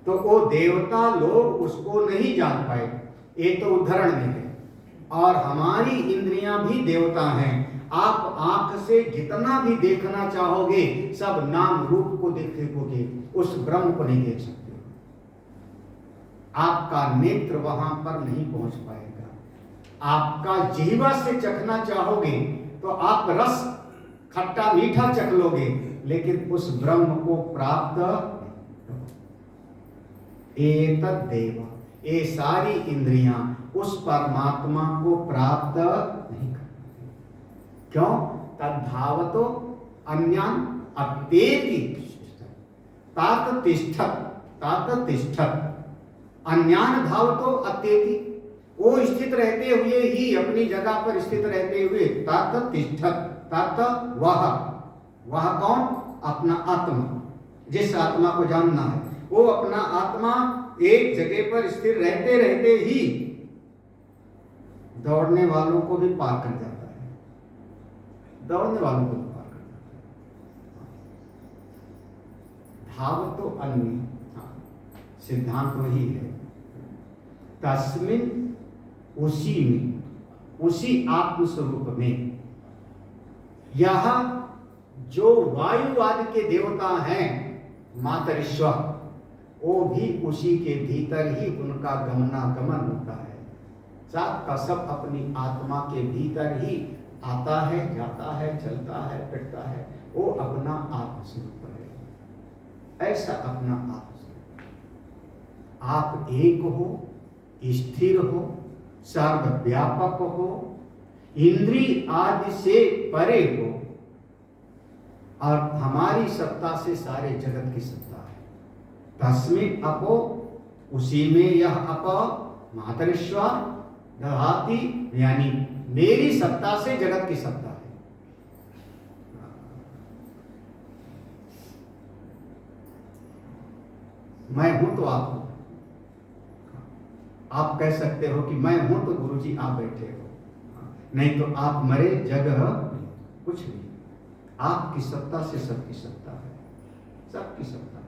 तो वो देवता लोग उसको नहीं जान पाए, ये तो उद्धरण में है। और हमारी इंद्रियां भी देवता हैं। आप आंख से जितना भी देखना चाहोगे, सब नाम रूप को देखोगे, उस ब्रह्म को नहीं देख सकते। आपका नेत्र वहां पर नहीं पहुंच पाएगा। आपका जिह्वा से चखना चाहोगे तो आप रस खट्टा मीठा चख लोगे, लेकिन उस ब्रह्म को प्राप्त एतद् देव, ये सारी इंद्रियां उस परमात्मा को प्राप्त नहीं करती। क्यों? तद्धावतो अन्यान अत्येति तात तिष्ठत अन्यान धावतो अत्येति, वो स्थित रहते हुए ही, अपनी जगह पर स्थित रहते हुए, तात तिष्ठत, तात वह कौन? अपना आत्मा। जिस आत्मा को जानना है, वो अपना आत्मा एक जगह पर स्थिर रहते रहते ही दौड़ने वालों को भी पार कर जाता है, दौड़ने वालों को भी पार कर जाता है। धाव तो अन्य सिद्धांत वही है। तस्मिन, उसी में, उसी आत्म स्वरूप में, यह जो वायु आदि के देवता हैं मातरिश्वर, वो भी उसी के भीतर ही उनका गमनागमन होता है। सब का सब अपनी आत्मा के भीतर ही आता है, जाता है, चलता है, फिरता है। वो अपना आत्मस्वरूप है, ऐसा अपना आत्मस्वरूप। आप एक हो, स्थिर हो, सर्वव्यापक हो, इंद्रिय आदि से परे हो, और हमारी सत्ता से सारे जगत की सत्ता है। तस्मिन् अपो, उसी में यह अप मातरिश्वर दधाति, यानी मेरी सत्ता से जगत की सत्ता है। मैं हूं तो आप हो। आप कह सकते हो कि मैं हूं तो गुरुजी आप बैठे हो, नहीं तो आप मरे, जगह कुछ नहीं। आपकी सत्ता से सबकी सत्ता है, सबकी सत्ता है।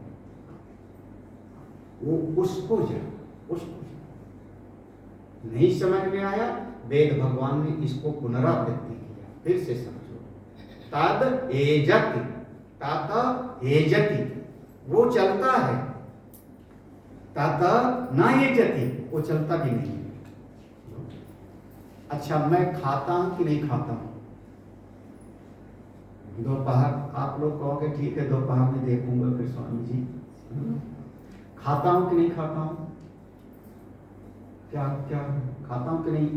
वो उसको जानो, उसको जानो। नहीं समझ में आया, वेद भगवान ने इसको पुनरावृत्ति किया, फिर से समझो। तद एजति, तात एजति, वो चलता है। तात न एजति, वो चलता भी नहीं है। अच्छा, मैं खाता हूं कि नहीं खाता हूं? दोपहर आप लोग कहोगे ठीक है, दोपहर में देखूंगा फिर स्वामी जी। खाता हूं कि नहीं खाता हूं? क्या क्या खाता हूं कि नहीं?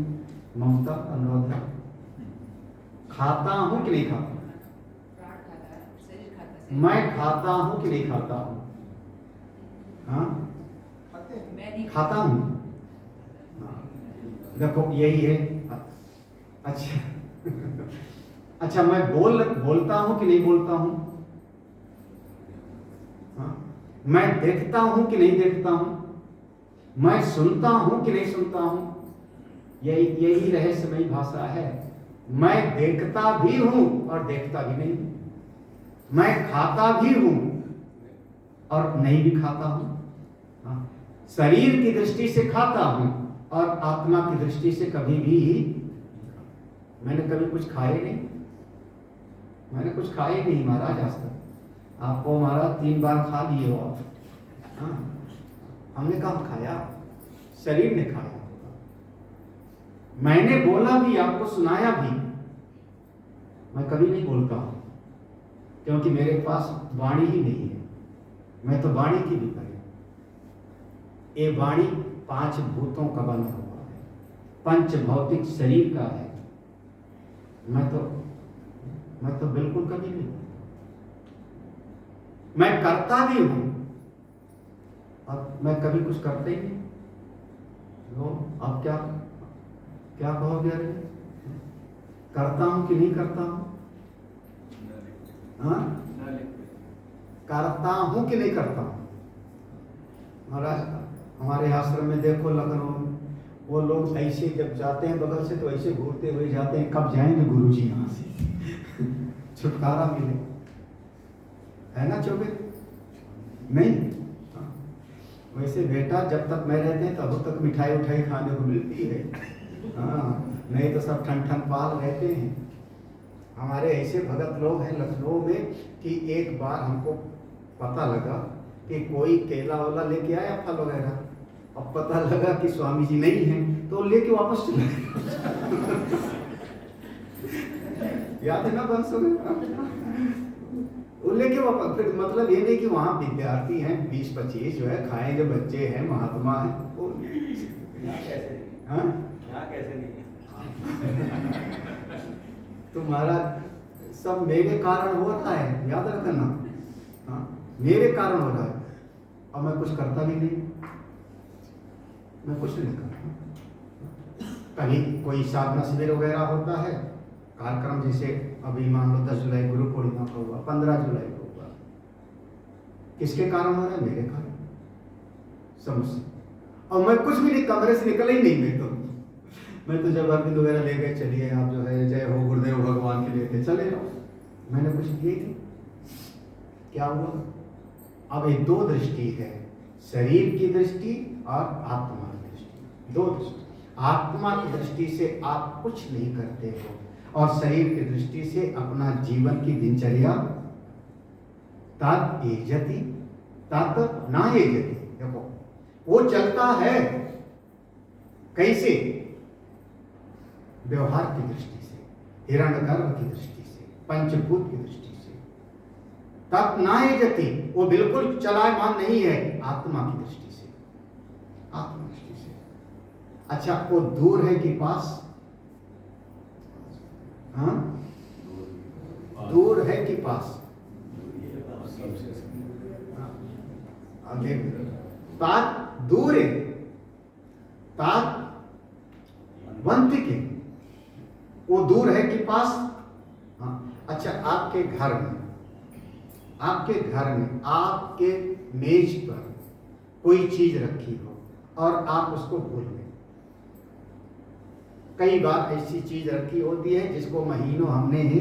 ममता, अनुराधा, खाता हूं कि नहीं खाता? मैं खाता हूं कि नहीं खाता हूं? हाँ, खाता हूं। देखो यही है। अच्छा अच्छा, मैं बोलता हूं कि नहीं बोलता हूं? हाँ? मैं देखता हूं कि नहीं देखता हूं? मैं सुनता हूं कि नहीं सुनता हूं? यही रहस्यमयी भाषा है। मैं देखता भी हूं और देखता भी नहीं। मैं खाता भी हूं और नहीं भी खाता हूं। हाँ? शरीर की दृष्टि से खाता हूं और आत्मा की दृष्टि से कभी भी मैंने कभी कुछ खाए नहीं। मैंने कुछ खाए नहीं महाराज आज तक। आपको महाराज 3 बार खा लिए हो आप। हाँ? हमने कहा खाया, शरीर ने खाया। मैंने बोला भी, आपको सुनाया भी। मैं कभी नहीं बोलता हूं, क्योंकि मेरे पास वाणी ही नहीं है। मैं तो वाणी की भी करें। ये वाणी 5 भूतों का बना हुआ है, पंच भौतिक शरीर का है। मैं तो बिल्कुल कभी नहीं। मैं करता भी हूं, अब मैं कभी कुछ करता ही नहीं। लो अब क्या क्या कहोगे? अरे करता हूं कि नहीं करता हूं? हाँ, करता हूं कि नहीं करता हूं? महाराज हमारे आश्रम में देखो, लखनऊ में वो लोग ऐसे जब जाते हैं बगल से तो ऐसे घूरते हुए जाते हैं, कब जाएंगे गुरुजी यहाँ से छुटकारा मिले, है ना चौबे? नहीं हाँ। वैसे बेटा जब तक मैं रहते हैं तब तक मिठाई उठाई खाने को मिलती है, हाँ, नहीं तो सब ठन ठन पाल रहते हैं। हमारे ऐसे भगत लोग हैं लखनऊ में कि एक बार हमको पता लगा कि कोई केला वाला लेके आया फल वगैरह, अब पता लगा कि स्वामी जी नहीं हैं तो लेके वापस चले याद है ना बंस हो गया, वो लेके वापस। फिर मतलब ये नहीं कि वहाँ विद्यार्थी हैं 20-25 जो है खाएंगे, बच्चे हैं, महात्मा हैं, वो यहाँ कैसे नहीं? हाँ यहाँ कैसे नहीं? तुम्हारा सब मेरे कारण हो रहा है, याद रखना। हाँ, मेरे कारण हो रहा है, अब मैं कुछ करता भी नहीं, मैं कुछ नहीं करता। कभी कोई साधना शिविर वगैरह होता है, कार्यक्रम, जैसे अभी मान लो 10 जुलाई गुरु पूर्णिमा का हुआ, 15 जुलाई को हुआ, किसके कारण हो रहा है? मेरे कारण, समझ। और मैं कुछ भी नहीं, कमरे से निकला ही नहीं। मैं तो जब अरविंद वगैरह ले गए, चलिए आप जो है जय हो गुरुदेव भगवान के लिए चले जाओ, मैंने कुछ किए थी, क्या हुआ? अब ये दो दृष्टि है, शरीर की दृष्टि और आत्मा की दृष्टि, दो दृष्टि। आत्मा की दृष्टि से आप कुछ नहीं करते हो और शरीर की दृष्टि से अपना जीवन की दिनचर्या तद एजति तद ना एजति, देखो वो चलता है कैसे? व्यवहार की दृष्टि से, हिरण्यगर्भ की दृष्टि से, पंचभूत की दृष्टि से। तब नाए जति, वो बिल्कुल चलायमान नहीं है आत्मा की दृष्टि से, आत्मा दृष्टि से। अच्छा, वो दूर है कि पास? हाँ, दूर है कि पास? आगे तात दूर है, तात वंतिके, वो दूर है कि पास? हाँ। अच्छा, आपके घर में, आपके घर में आपके मेज पर कोई चीज रखी हो और आप उसको भूल गए। कई बार ऐसी चीज रखी होती है जिसको महीनों हमने ही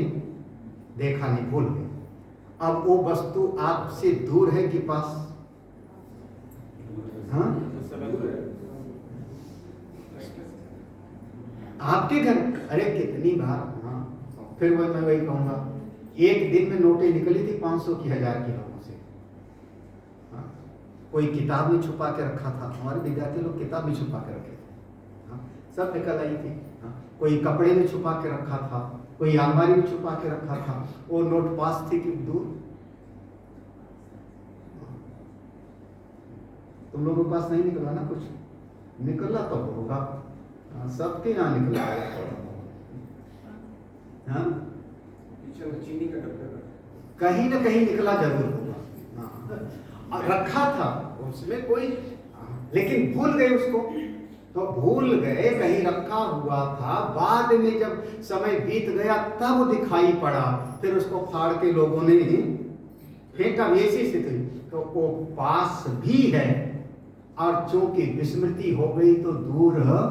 देखा नहीं, भूल गए। अब वो वस्तु आपसे दूर है कि पास? हाँ, आपके घर। अरे कितनी बार, हाँ, फिर मैं वही कहूंगा, एक दिन में नोटें निकली थी 500 की, 1000 की लोगों से। हाँ, कोई किताब में छुपा के रखा था, हमारे विद्यार्थी लोग किताब में छुपा के रखे थे, हाँ, सब निकल आई थी। हाँ, कोई कपड़े में छुपा के रखा था, कोई अलमारी में छुपा के रखा था, वो नोट पास थी कि दूर? तुम लोगों के पास नहीं निकला ना, कुछ निकला तो होगा, सबके यहाँ निकला है। हाँ, चीनी का डब्बा कहीं ना कहीं निकला जरूर होगा। हाँ, रखा था उसमें कोई, लेकिन भूल गए उसको, तो भूल गए, कहीं रखा हुआ था, बाद में जब समय बीत गया तब दिखाई पड़ा, फिर उसको फाड़ के लोगों ने फेंका, ऐसी स्थिति। तो वो पास भी है और चूंकि विस्मृति हो गई तो दूर है।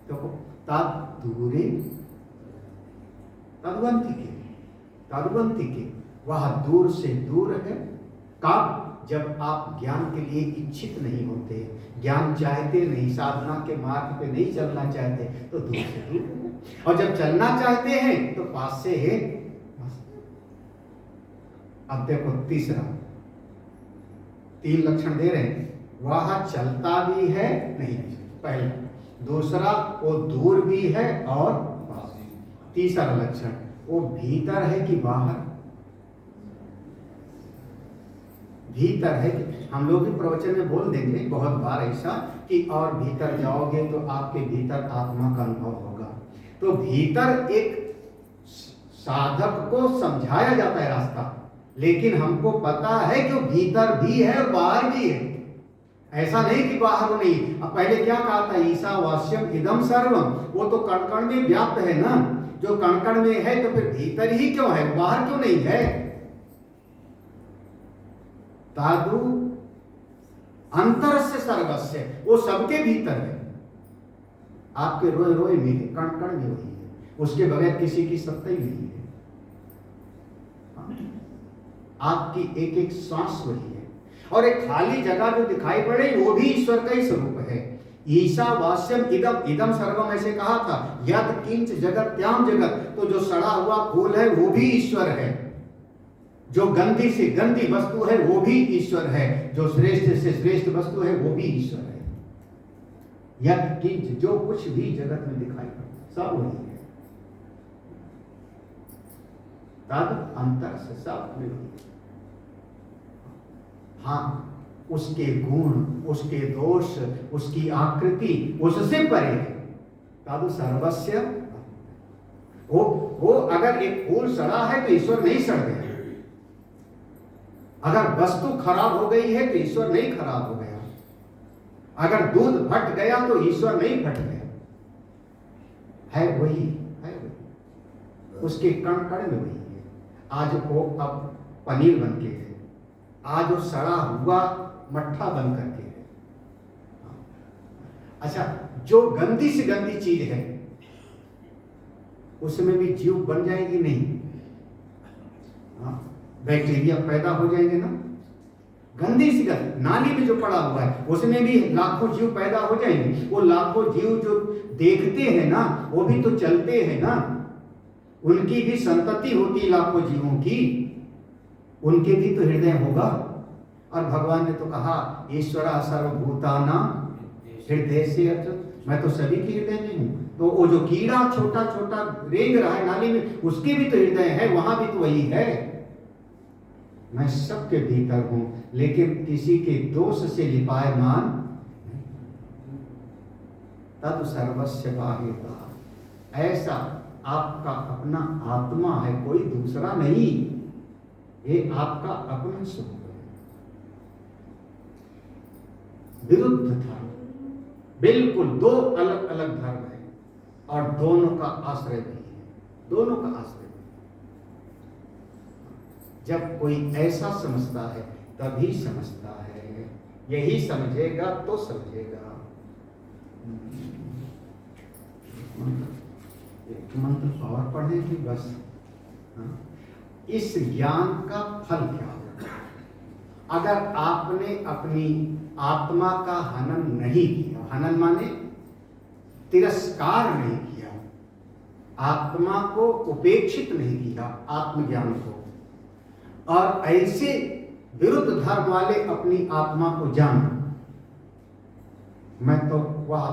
तो तद दूरे तद्वंतिके, तद्वंतिके, वह दूर से दूर है। कब? जब आप ज्ञान के लिए इच्छित नहीं होते, ज्ञान चाहते नहीं, साधना के मार्ग पे नहीं चलना चाहते, तो दूर से दूर है। और जब चलना चाहते हैं तो पास से है। अब देखो तीसरा, 3 लक्षण दे रहे हैं, वह चलता भी है नहीं, पहला। दूसरा, वो दूर भी है और पास। तीसरा लक्षण, वो भीतर है कि बाहर? भीतर है कि, हम लोग भी प्रवचन में बोल देंगे बहुत बार ऐसा कि और भीतर जाओगे तो आपके भीतर आत्मा का अनुभव होगा। तो भीतर एक साधक को समझाया जाता है रास्ता लेकिन हमको पता है कि वो भीतर भी है और बाहर भी है। ऐसा नहीं कि बाहर वो नहीं। अब पहले क्या कहा था, ईशावास्यम इदम सर्वम, वो तो कण कण में व्याप्त है ना। जो कण कण में है तो फिर भीतर ही क्यों है, बाहर क्यों नहीं है? तादु अंतर से सर्वस्य, वो सबके भीतर है। आपके रोए रोए में है, कण कण में वही है, उसके बगैर किसी की सत्ता ही नहीं है। आपकी एक एक सांस वही है। और एक खाली जगह जो दिखाई पड़े वो भी ईश्वर का ही स्वरूप है। ईशावास्यम इदम, इदम सर्वम ऐसे कहा था। यद किंच जगत त्याम जगत, तो जो सड़ा हुआ फूल है वो भी ईश्वर है। जो गंदी से गंदी वस्तु है वो भी ईश्वर है। जो श्रेष्ठ से श्रेष्ठ वस्तु है वो भी ईश्वर है। यद किंच, जो कुछ भी जगत में दिखाई पड़ता सब वही है। तद अंतर से सब वही। हाँ, उसके गुण, उसके दोष, उसकी आकृति उससे परे है। तादु सर्वस्य, वो अगर एक फूल सड़ा है तो ईश्वर नहीं सड़ गया। अगर वस्तु खराब हो गई है तो ईश्वर नहीं खराब हो गया। अगर दूध फट गया तो ईश्वर नहीं फट गया। है वही, है वही, उसके कण कण में वही है। आज वो अब पनीर बन के है, आज वो सड़ा हुआ मट्ठा बन करके है। अच्छा, जो गंदी से गंदी चीज है उसमें भी जीव बन जाएगी नहीं? बैक्टीरिया पैदा हो जाएंगे ना। गंदी सी गंदी नाली में जो पड़ा हुआ है उसमें भी लाखों जीव पैदा हो जाएंगे। वो लाखों जीव जो देखते हैं ना, वो भी तो चलते हैं ना, उनकी भी संतति होती लाखों जीवों की, उनके भी तो हृदय होगा। और भगवान ने तो कहा ईश्वरा सर्वभूतानां हृदय से अर्जुन, मैं तो सभी के हृदय में हूं। तो वो जो कीड़ा छोटा छोटा रेंग रहा है नाली में, उसके भी तो हृदय है, वहां भी तो वही है। मैं सबके भीतर हूं, लेकिन किसी के दोष से लिपायमान तद सर्वस्य बाह्यतः। ऐसा आपका अपना आत्मा है, कोई दूसरा नहीं। ये आपका अपना स्वरूप है। विरुद्ध धर्म, बिल्कुल दो अलग अलग धर्म है और दोनों का आश्रय भी है, दोनों का आश्रय। जब कोई ऐसा समझता है तभी समझता है, यही समझेगा तो समझेगा। एक मंत्र और पढ़े कि बस। इस ज्ञान का फल क्या होगा? अगर आपने अपनी आत्मा का हनन नहीं किया, हनन माने तिरस्कार नहीं किया, आत्मा को उपेक्षित नहीं किया, आत्मज्ञान को, और ऐसे विरुद्ध धर्म वाले अपनी आत्मा को जाना, मैं तो वह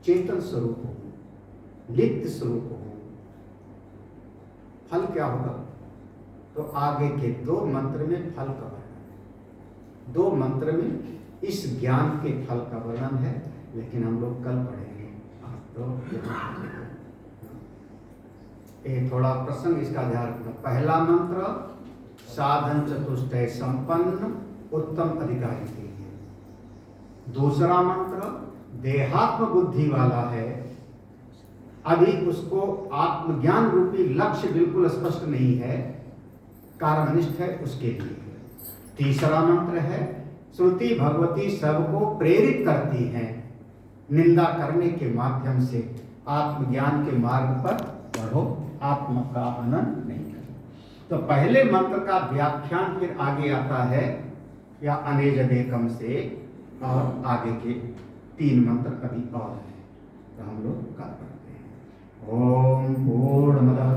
चेतन स्वरूप हूं, लिप्त स्वरूप हूं, फल क्या होगा? तो आगे के दो मंत्र में फल का वर्णन है। दो मंत्र में इस ज्ञान के फल का वर्णन है, लेकिन हम लोग कल पढ़ेंगे। तो ये थोड़ा प्रसंग इसका ध्यान रखना। पहला मंत्र साधन चतुष्टय संपन्न उत्तम अधिकारी के लिए। दूसरा मंत्र देहात्म बुद्धि वाला है, अभी उसको आत्मज्ञान रूपी लक्ष्य बिल्कुल स्पष्ट नहीं है, कर्मनिष्ठ है, उसके लिए। तीसरा मंत्र है श्रुति भगवती सबको प्रेरित करती हैं निंदा करने के माध्यम से आत्मज्ञान के मार्ग पर बढ़ो, आत्मा का आनंद नहीं करो। तो पहले मंत्र का व्याख्यान फिर आगे आता है, या अनेजदेकम से, और आगे के तीन मंत्र अभी और हैं, तो हम लोग कर पढ़ते हैं। ओम पूर्णमदः